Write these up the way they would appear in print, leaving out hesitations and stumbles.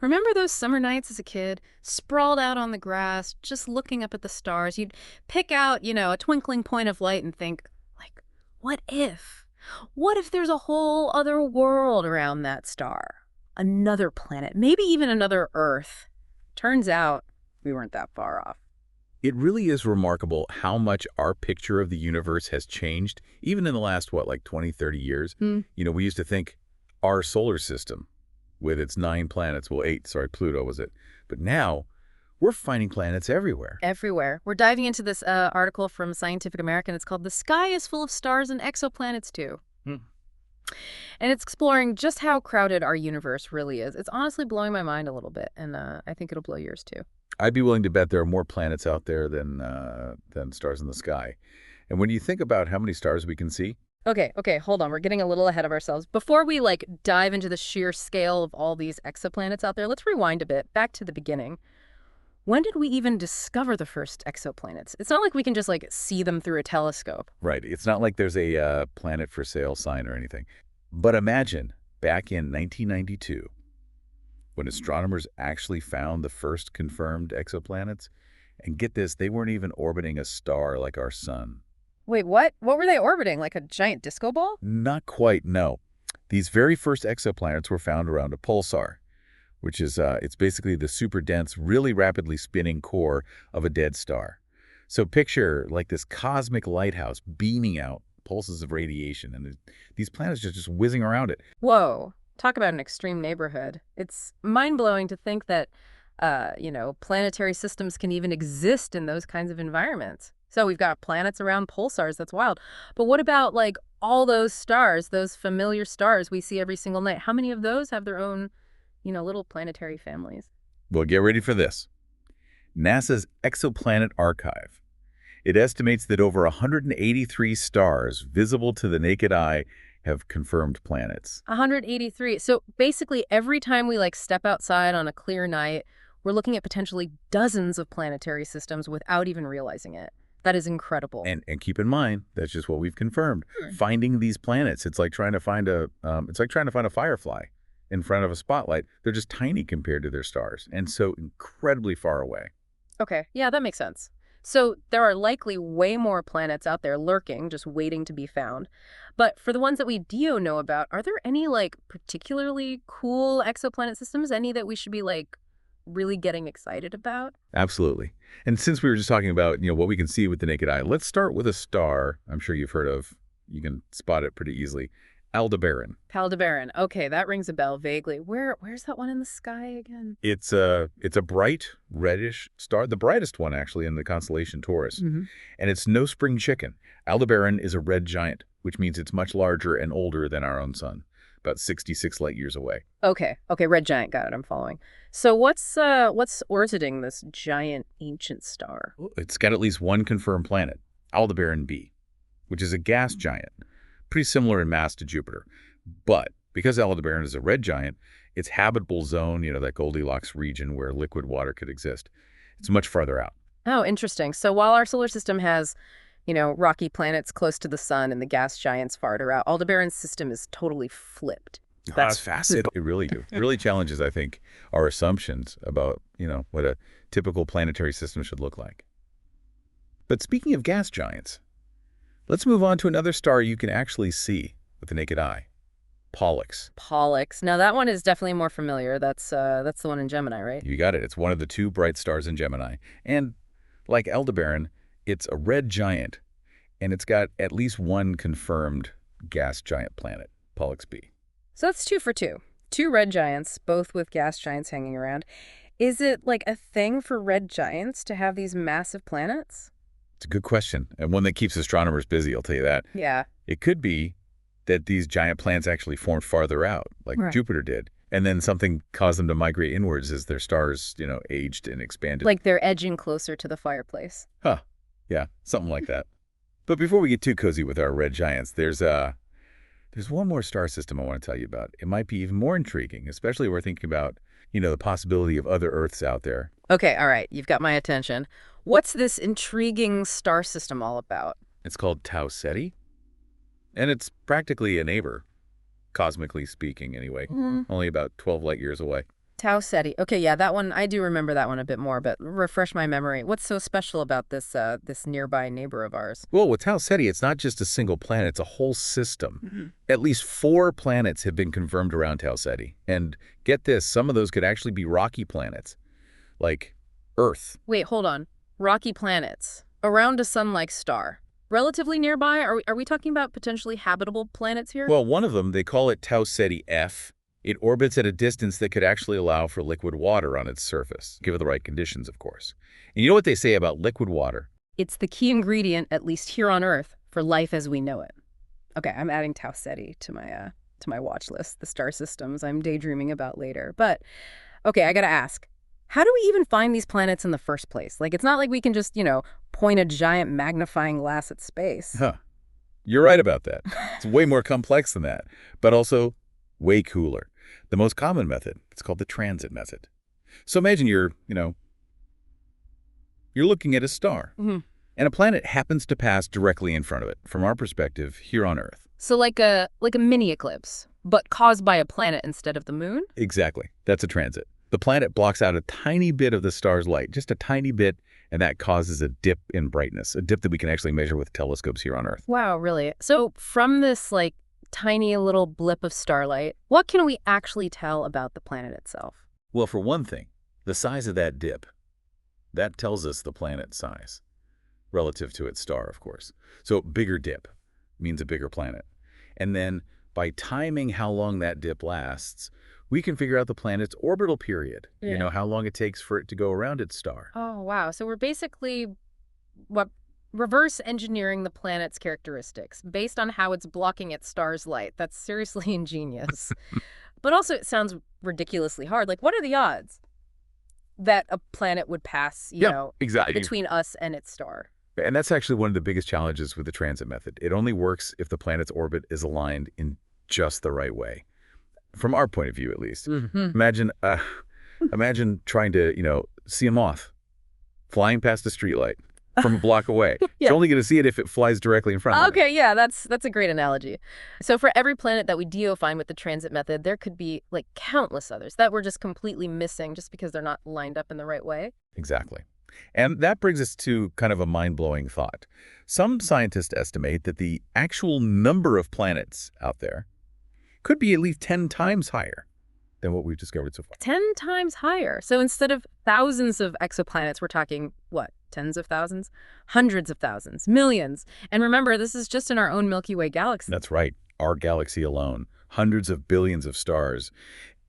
Remember those summer nights as a kid, sprawled out on the grass, just looking up at the stars? You'd pick out, a twinkling point of light and think, like, what if? What if there's a whole other world around that star? Another planet, maybe even another Earth. Turns out we weren't that far off. It really is remarkable how much our picture of the universe has changed, even in the last, what, like 20, 30 years. Hmm. We used to think our solar system, with its 9 planets, well, 8, sorry, Pluto was it. But now, we're finding planets everywhere. Everywhere. We're diving into this article from Scientific American. It's called The Sky is Full of Stars and Exoplanets Too. Hmm. And it's exploring just how crowded our universe really is. It's honestly blowing my mind a little bit, and I think it'll blow yours too. I'd be willing to bet there are more planets out there than stars in the sky. And when you think about how many stars we can see, Okay, hold on. We're getting a little ahead of ourselves. Before we dive into the sheer scale of all these exoplanets out there, let's rewind a bit, back to the beginning. When did we even discover the first exoplanets? It's not like we can just see them through a telescope. right, it's not like there's a planet for sale sign or anything. But imagine back in 1992, when astronomers actually found the first confirmed exoplanets. And get this, they weren't even orbiting a star like our sun. Wait, what? What were they orbiting? Like a giant disco ball? Not quite, no. These very first exoplanets were found around a pulsar, which is, it's basically the super dense, really rapidly spinning core of a dead star. So picture like this cosmic lighthouse beaming out pulses of radiation, and these planets are just whizzing around it. Whoa. Talk about an extreme neighborhood. It's mind-blowing to think that, planetary systems can even exist in those kinds of environments. So we've got planets around pulsars. That's wild. But what about, all those stars, those familiar stars we see every single night? How many of those have their own, little planetary families? Well, get ready for this. NASA's Exoplanet Archive. It estimates that over 183 stars visible to the naked eye have confirmed planets. 183. So basically, every time we step outside on a clear night, we're looking at potentially dozens of planetary systems without even realizing it. That is incredible. And keep in mind, that's just what we've confirmed. Finding these planets, it's like trying to find a firefly in front of a spotlight. They're just tiny compared to their stars, and so incredibly far away. Okay, yeah, that makes sense. So there are likely way more planets out there lurking, just waiting to be found. But for the ones that we do know about, are there any particularly cool exoplanet systems? Any that we should be really getting excited about? Absolutely. And since we were just talking about, what we can see with the naked eye, let's start with a star I'm sure you've heard of. You can spot it pretty easily. Aldebaran. Aldebaran. Okay, that rings a bell vaguely. Where's that one in the sky again? It's a bright reddish star, the brightest one actually in the constellation Taurus. Mm-hmm. And it's no spring chicken. Aldebaran is a red giant, which means it's much larger and older than our own sun, about 66 light years away. Okay, red giant. Got it. I'm following. So what's orbiting this giant ancient star? It's got at least one confirmed planet, Aldebaran B, which is a gas giant, pretty similar in mass to Jupiter. But because Aldebaran is a red giant, its habitable zone, that Goldilocks region where liquid water could exist, it's much farther out. Oh, interesting. So while our solar system has, rocky planets close to the sun and the gas giants farther out, Aldebaran's system is totally flipped. That's fascinating. It really challenges, I think, our assumptions about, what a typical planetary system should look like. But speaking of gas giants, let's move on to another star you can actually see with the naked eye, Pollux. Pollux. Now that one is definitely more familiar. That's the one in Gemini, right? You got it. It's one of the two bright stars in Gemini. And like Aldebaran, it's a red giant, and it's got at least one confirmed gas giant planet, Pollux B. So that's 2 for 2. 2 red giants, both with gas giants hanging around. Is it a thing for red giants to have these massive planets? It's a good question, and one that keeps astronomers busy, I'll tell you that. Yeah. It could be that these giant planets actually formed farther out, like Right. Jupiter did, and then something caused them to migrate inwards as their stars, aged and expanded. Like they're edging closer to the fireplace. Huh. Yeah, something like that. But before we get too cozy with our red giants, there's one more star system I want to tell you about. It might be even more intriguing, especially if we're thinking about, the possibility of other Earths out there. Okay, all right. You've got my attention. What's this intriguing star system all about? It's called Tau Ceti, and it's practically a neighbor, cosmically speaking anyway, only about 12 light years away. Tau Ceti. Okay, yeah, that one, I do remember that one a bit more, but refresh my memory. What's so special about this nearby neighbor of ours? Well, with Tau Ceti, it's not just a single planet, it's a whole system. Mhm. At least 4 planets have been confirmed around Tau Ceti. And get this, some of those could actually be rocky planets, like Earth. Wait, hold on. Rocky planets. Around a sun-like star. Relatively nearby? Are we talking about potentially habitable planets here? Well, one of them, they call it Tau Ceti F. It orbits at a distance that could actually allow for liquid water on its surface, given the right conditions, of course. And you know what they say about liquid water? It's the key ingredient, at least here on Earth, for life as we know it. Okay, I'm adding Tau Ceti to my watch list, the star systems I'm daydreaming about later. But okay, I gotta ask, how do we even find these planets in the first place? Like, it's not like we can just, point a giant magnifying glass at space. Huh. You're right about that. It's way more complex than that, but also way cooler. The most common method, it's called the transit method. So imagine you're looking at a star, Mhm. and a planet happens to pass directly in front of it, from our perspective here on Earth. So like a mini eclipse, but caused by a planet instead of the moon? Exactly. That's a transit. The planet blocks out a tiny bit of the star's light, just a tiny bit, and that causes a dip in brightness, a dip that we can actually measure with telescopes here on Earth. Wow, really? So from this tiny little blip of starlight, what can we actually tell about the planet itself? Well, for one thing, the size of that dip, that tells us the planet's size, relative to its star, of course. So bigger dip means a bigger planet. And then by timing how long that dip lasts, we can figure out the planet's orbital period, Yeah. how long it takes for it to go around its star. Oh, wow. So we're basically what reverse engineering the planet's characteristics based on how it's blocking its star's light. That's seriously ingenious. But also it sounds ridiculously hard. Like, what are the odds that a planet would pass, Exactly. between us and its star? And that's actually one of the biggest challenges with the transit method. It only works if the planet's orbit is aligned in just the right way. From our point of view, at least. Hmm. Imagine trying to, see a moth flying past a streetlight from a block away. Yeah. You're only going to see it if it flies directly in front of it. Okay, yeah, that's a great analogy. So for every planet that we find with the transit method, there could be countless others that we're just completely missing just because they're not lined up in the right way. Exactly. And that brings us to kind of a mind-blowing thought. Some scientists estimate that the actual number of planets out there could be at least 10 times higher than what we've discovered so far. 10 times higher. So instead of thousands of exoplanets, we're talking, what, tens of thousands? Hundreds of thousands, millions. And remember, this is just in our own Milky Way galaxy. That's right. Our galaxy alone, hundreds of billions of stars,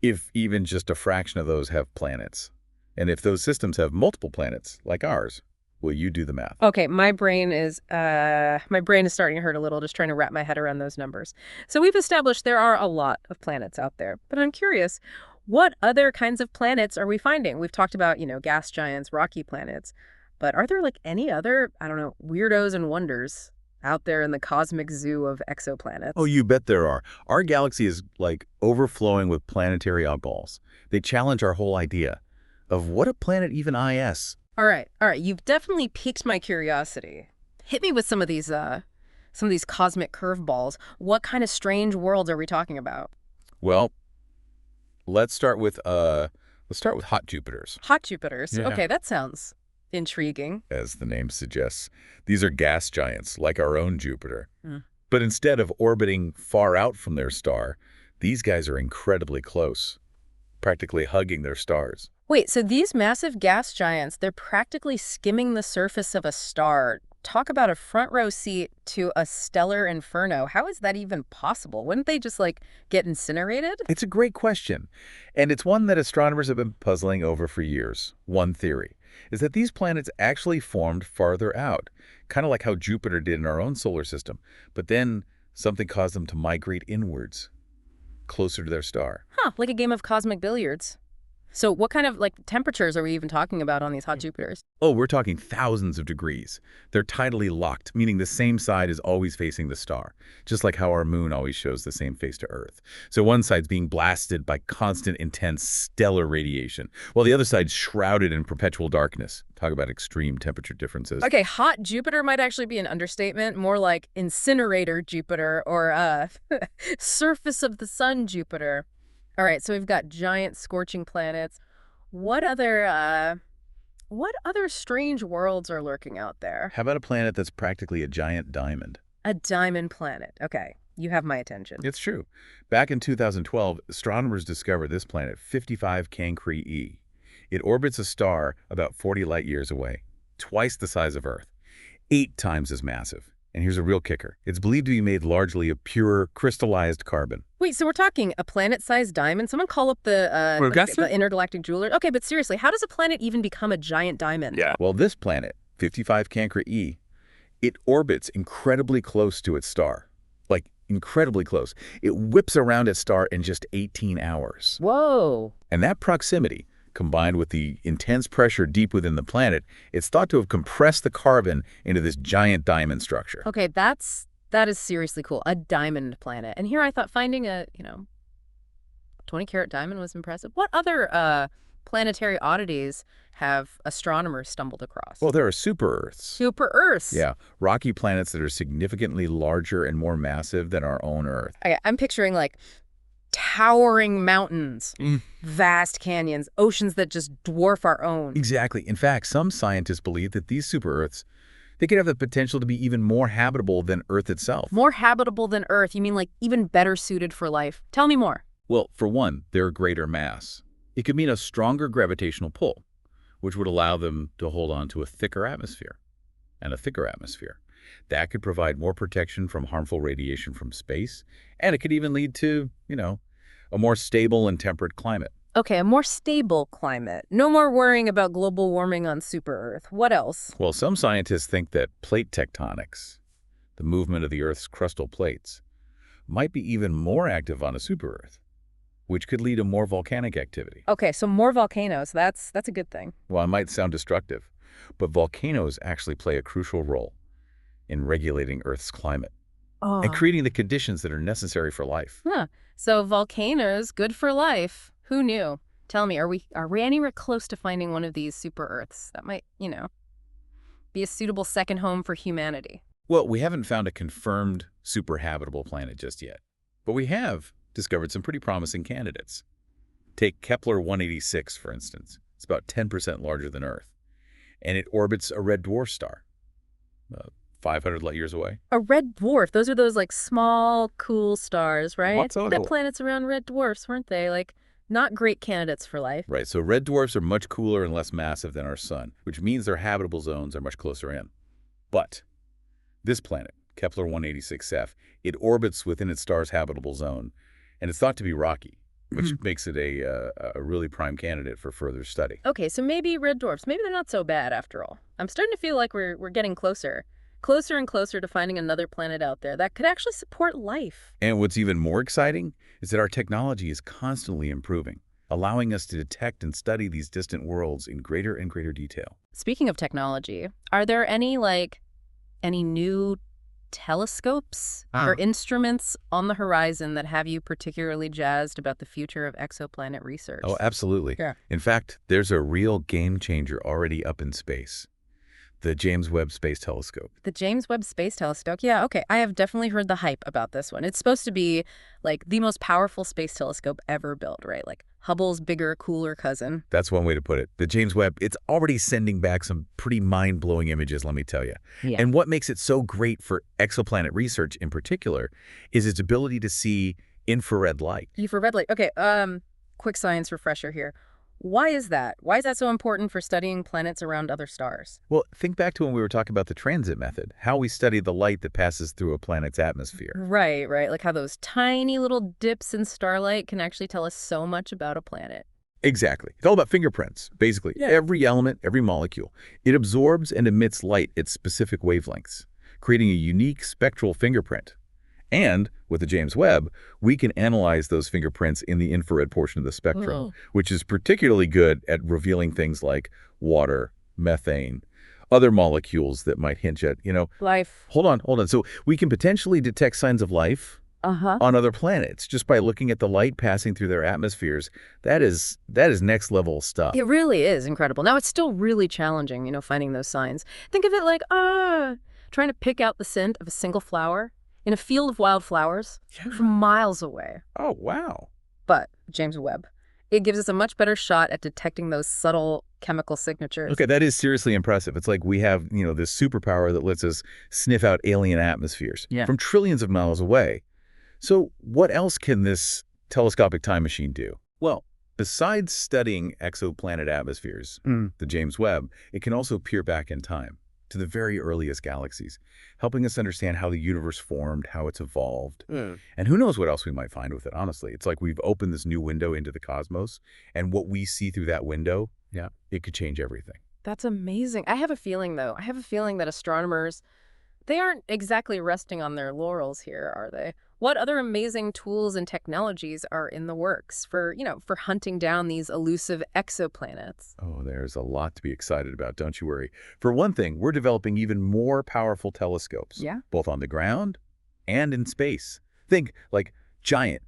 if even just a fraction of those have planets. And if those systems have multiple planets, like ours, well, you do the math. Okay, my brain is starting to hurt a little just trying to wrap my head around those numbers. So we've established there are a lot of planets out there, but I'm curious, what other kinds of planets are we finding? We've talked about, gas giants, rocky planets, but are there any other, I don't know, weirdos and wonders out there in the cosmic zoo of exoplanets? Oh, you bet there are. Our galaxy is overflowing with planetary oddballs. They challenge our whole idea of what a planet even is. All right. You've definitely piqued my curiosity. Hit me with some of these cosmic curveballs. What kind of strange worlds are we talking about? Well, let's start with hot Jupiters. Hot Jupiters. Yeah. Okay, that sounds intriguing. As the name suggests, these are gas giants like our own Jupiter. Hmm. But instead of orbiting far out from their star, these guys are incredibly close, practically hugging their stars. Wait, so these massive gas giants, they're practically skimming the surface of a star. Talk about a front row seat to a stellar inferno. How is that even possible? Wouldn't they just get incinerated? It's a great question, and it's one that astronomers have been puzzling over for years. One theory is that these planets actually formed farther out, kind of like how Jupiter did in our own solar system, but then something caused them to migrate inwards, closer to their star. Huh, like a game of cosmic billiards. So what kind of temperatures are we even talking about on these hot Jupiters? Oh, we're talking thousands of degrees. They're tidally locked, meaning the same side is always facing the star, just like how our moon always shows the same face to Earth. So one side's being blasted by constant, intense stellar radiation, while the other side's shrouded in perpetual darkness. Talk about extreme temperature differences. Okay, hot Jupiter might actually be an understatement, more like incinerator Jupiter or surface of the sun Jupiter. All right, so we've got giant scorching planets. What other strange worlds are lurking out there? How about a planet that's practically a giant diamond? A diamond planet. Okay, you have my attention. It's true. Back in 2012, astronomers discovered this planet, 55 Cancri E. It orbits a star about 40 light years away, twice the size of Earth, 8 times as massive. And here's a real kicker. It's believed to be made largely of pure, crystallized carbon. Wait, so we're talking a planet-sized diamond? Someone call up the intergalactic jeweler. Okay, but seriously, how does a planet even become a giant diamond? Yeah. Well, this planet, 55 Cancri E, it orbits incredibly close to its star. Like, incredibly close. It whips around its star in just 18 hours. Whoa. And that proximity, combined with the intense pressure deep within the planet, it's thought to have compressed the carbon into this giant diamond structure. Okay, that is seriously cool. A diamond planet. And here I thought finding a, 20-carat diamond was impressive. What other planetary oddities have astronomers stumbled across? Well, there are super-Earths. Super-Earths? Yeah, rocky planets that are significantly larger and more massive than our own Earth. Okay, I'm picturing, like, towering mountains, vast canyons, oceans that just dwarf our own. Exactly. In fact, some scientists believe that these super-Earths, they could have the potential to be even more habitable than Earth itself. More habitable than Earth? You mean like even better suited for life? Tell me more. Well, for one, their greater mass. It could mean a stronger gravitational pull, which would allow them to hold on to a thicker atmosphere and a thicker atmosphere. That could provide more protection from harmful radiation from space, and it could even lead to, a more stable and temperate climate. Okay, a more stable climate. No more worrying about global warming on super-Earth. What else? Well, some scientists think that plate tectonics, the movement of the Earth's crustal plates, might be even more active on a super-Earth, which could lead to more volcanic activity. Okay, so more volcanoes. That's a good thing. Well, it might sound destructive, but volcanoes actually play a crucial role in regulating Earth's climate and creating the conditions that are necessary for life. Huh. So volcanoes, good for life. Who knew? Tell me, are we anywhere close to finding one of these super-Earths that might, be a suitable second home for humanity? Well, we haven't found a confirmed super-habitable planet just yet, but we have discovered some pretty promising candidates. Take Kepler-186, for instance. It's about 10% larger than Earth, and it orbits a red dwarf star, 500 light years away. A red dwarf? Those are those, like, small, cool stars, right? What's a The planets around red dwarfs, weren't they? Like, not great candidates for life. Right, so red dwarfs are much cooler and less massive than our sun, which means their habitable zones are much closer in. But this planet, Kepler-186f, it orbits within its star's habitable zone, and it's thought to be rocky, which makes it a really prime candidate for further study. Okay, so maybe red dwarfs, maybe they're not so bad after all. I'm starting to feel like we're getting closer and closer to finding another planet out there that could actually support life. And what's even more exciting is that our technology is constantly improving, allowing us to detect and study these distant worlds in greater and greater detail. Speaking of technology, are there any new telescopes or instruments on the horizon that have you particularly jazzed about the future of exoplanet research? Oh, absolutely. Yeah. In fact, there's a real game changer already up in space. The James Webb Space Telescope. The James Webb Space Telescope? Yeah, okay. I have definitely heard the hype about this one. It's supposed to be, like, the most powerful space telescope ever built, right? Like, Hubble's bigger, cooler cousin. That's one way to put it. The James Webb, it's already sending back some pretty mind-blowing images, let me tell you. Yeah. And what makes it so great for exoplanet research in particular is its ability to see infrared light. Infrared light. Okay, quick science refresher here. Why is that? Why is that so important for studying planets around other stars? Well, think back to when we were talking about the transit method, how we study the light that passes through a planet's atmosphere. Right. Like how those tiny little dips in starlight can actually tell us so much about a planet. Exactly. It's all about fingerprints, basically. Yeah. Every element, every molecule. It absorbs and emits light at specific wavelengths, creating a unique spectral fingerprint. And with the James Webb, we can analyze those fingerprints in the infrared portion of the spectrum, which is particularly good at revealing things like water, methane, other molecules that might hint at, life. Hold on. So we can potentially detect signs of life on other planets just by looking at the light passing through their atmospheres. That is next level stuff. It really is incredible. Now, it's still really challenging, finding those signs. Think of it like, trying to pick out the scent of a single flower in a field of wildflowers from miles away. Oh, wow. But James Webb. It gives us a much better shot at detecting those subtle chemical signatures. Okay, that is seriously impressive. It's like we have, this superpower that lets us sniff out alien atmospheres Yeah. from trillions of miles away. So what else can this telescopic time machine do? Well, besides studying exoplanet atmospheres, the James Webb, it can also peer back in time to the very earliest galaxies, helping us understand how the universe formed, how it's evolved. And who knows what else we might find with it, honestly. It's like we've opened this new window into the cosmos, and what we see through that window, it could change everything. That's amazing. I have a feeling, though. I have a feeling that astronomers, they aren't exactly resting on their laurels here, are they? What other amazing tools and technologies are in the works for, for hunting down these elusive exoplanets? Oh, there's a lot to be excited about, don't you worry. For one thing, we're developing even more powerful telescopes, Yeah. both on the ground and in space. Think like giant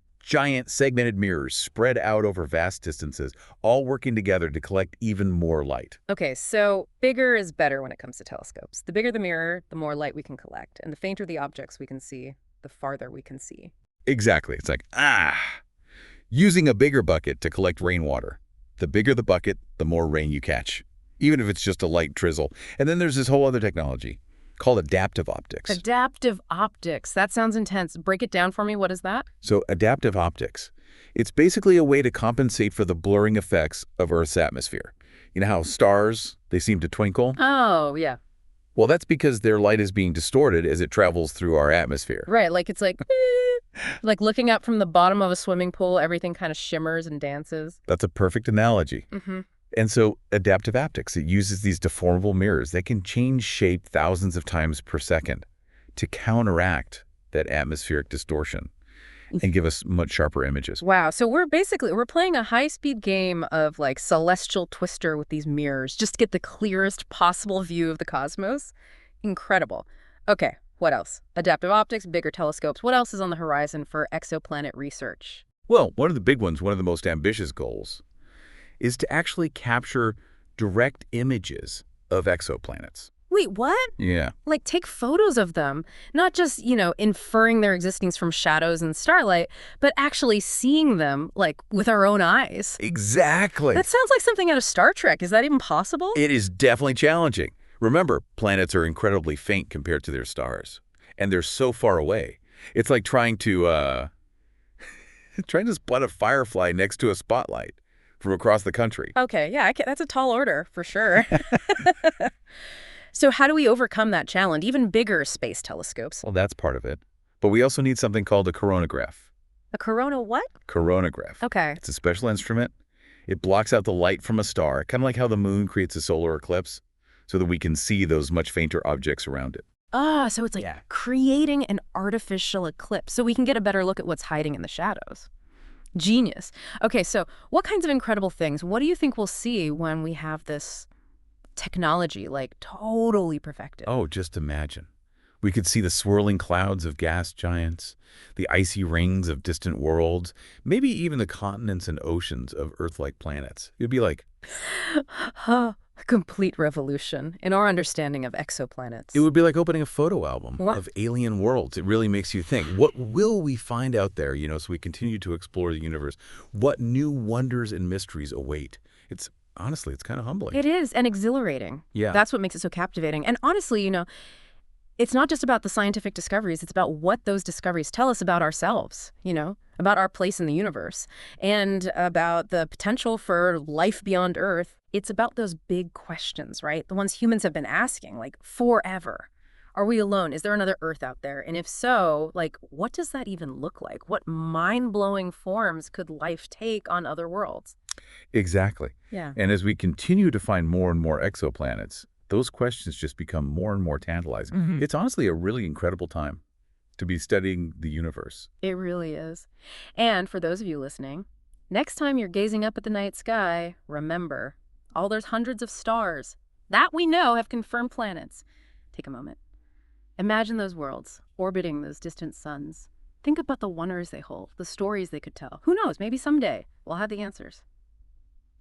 segmented mirrors spread out over vast distances, all working together to collect even more light. Okay, so bigger is better when it comes to telescopes. The bigger the mirror, the more light we can collect. And the fainter the objects we can see, the farther we can see. Exactly. It's like, using a bigger bucket to collect rainwater. The bigger the bucket, the more rain you catch, even if it's just a light drizzle. And then there's this whole other technology called adaptive optics. Adaptive optics. That sounds intense. Break it down for me. What is that? So adaptive optics, it's basically a way to compensate for the blurring effects of Earth's atmosphere. You know how stars, they seem to twinkle? Oh, yeah. Well, that's because their light is being distorted as it travels through our atmosphere. Right, like it's like looking up from the bottom of a swimming pool, everything kind of shimmers and dances. That's a perfect analogy. Mm-hmm. And so adaptive optics, it uses these deformable mirrors that can change shape thousands of times per second to counteract that atmospheric distortion and give us much sharper images. Wow, so we're playing a high-speed game of like celestial twister with these mirrors just to get the clearest possible view of the cosmos. Incredible. Okay, what else? Adaptive optics, bigger telescopes. What else is on the horizon for exoplanet research? Well, one of the big ones, one of the most ambitious goals, is to actually capture direct images of exoplanets. Wait, what? Yeah. Like take photos of them, not just, inferring their existence from shadows and starlight, but actually seeing them like with our own eyes. Exactly. That sounds like something out of Star Trek. Is that even possible? It is definitely challenging. Remember, planets are incredibly faint compared to their stars, and they're so far away. It's like trying to spot a firefly next to a spotlight from across the country. Okay, yeah, that's a tall order for sure. So how do we overcome that challenge? Even bigger space telescopes. Well, that's part of it. But we also need something called a coronagraph. A corona what? Coronagraph. Okay. It's a special instrument. It blocks out the light from a star, kind of like how the moon creates a solar eclipse, so that we can see those much fainter objects around it. Ah, so it's like creating an artificial eclipse so we can get a better look at what's hiding in the shadows. Genius. Okay, so what kinds of incredible things, what do you think we'll see when we have this technology, like totally perfected? Oh, just imagine. We could see the swirling clouds of gas giants, the icy rings of distant worlds, maybe even the continents and oceans of Earth-like planets. It'd be like... A complete revolution in our understanding of exoplanets. It would be like opening a photo album What? of alien worlds. It really makes you think, what will we find out there, so we continue to explore the universe? What new wonders and mysteries await? Honestly, it's kind of humbling. It is, and exhilarating. Yeah. That's what makes it so captivating. And honestly, it's not just about the scientific discoveries, it's about what those discoveries tell us about ourselves, about our place in the universe, and about the potential for life beyond Earth. It's about those big questions, right? The ones humans have been asking, like, forever. Are we alone? Is there another Earth out there? And if so, like, what does that even look like? What mind-blowing forms could life take on other worlds? Exactly. Yeah. And as we continue to find more and more exoplanets, those questions just become more and more tantalizing. Mm-hmm. It's honestly a really incredible time to be studying the universe. It really is. And for those of you listening, next time you're gazing up at the night sky, remember, there's hundreds of stars that we know have confirmed planets. Take a moment. Imagine those worlds orbiting those distant suns. Think about the wonders they hold, the stories they could tell. Who knows, maybe someday we'll have the answers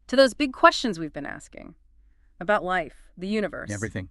to those big questions we've been asking about life, the universe. Everything.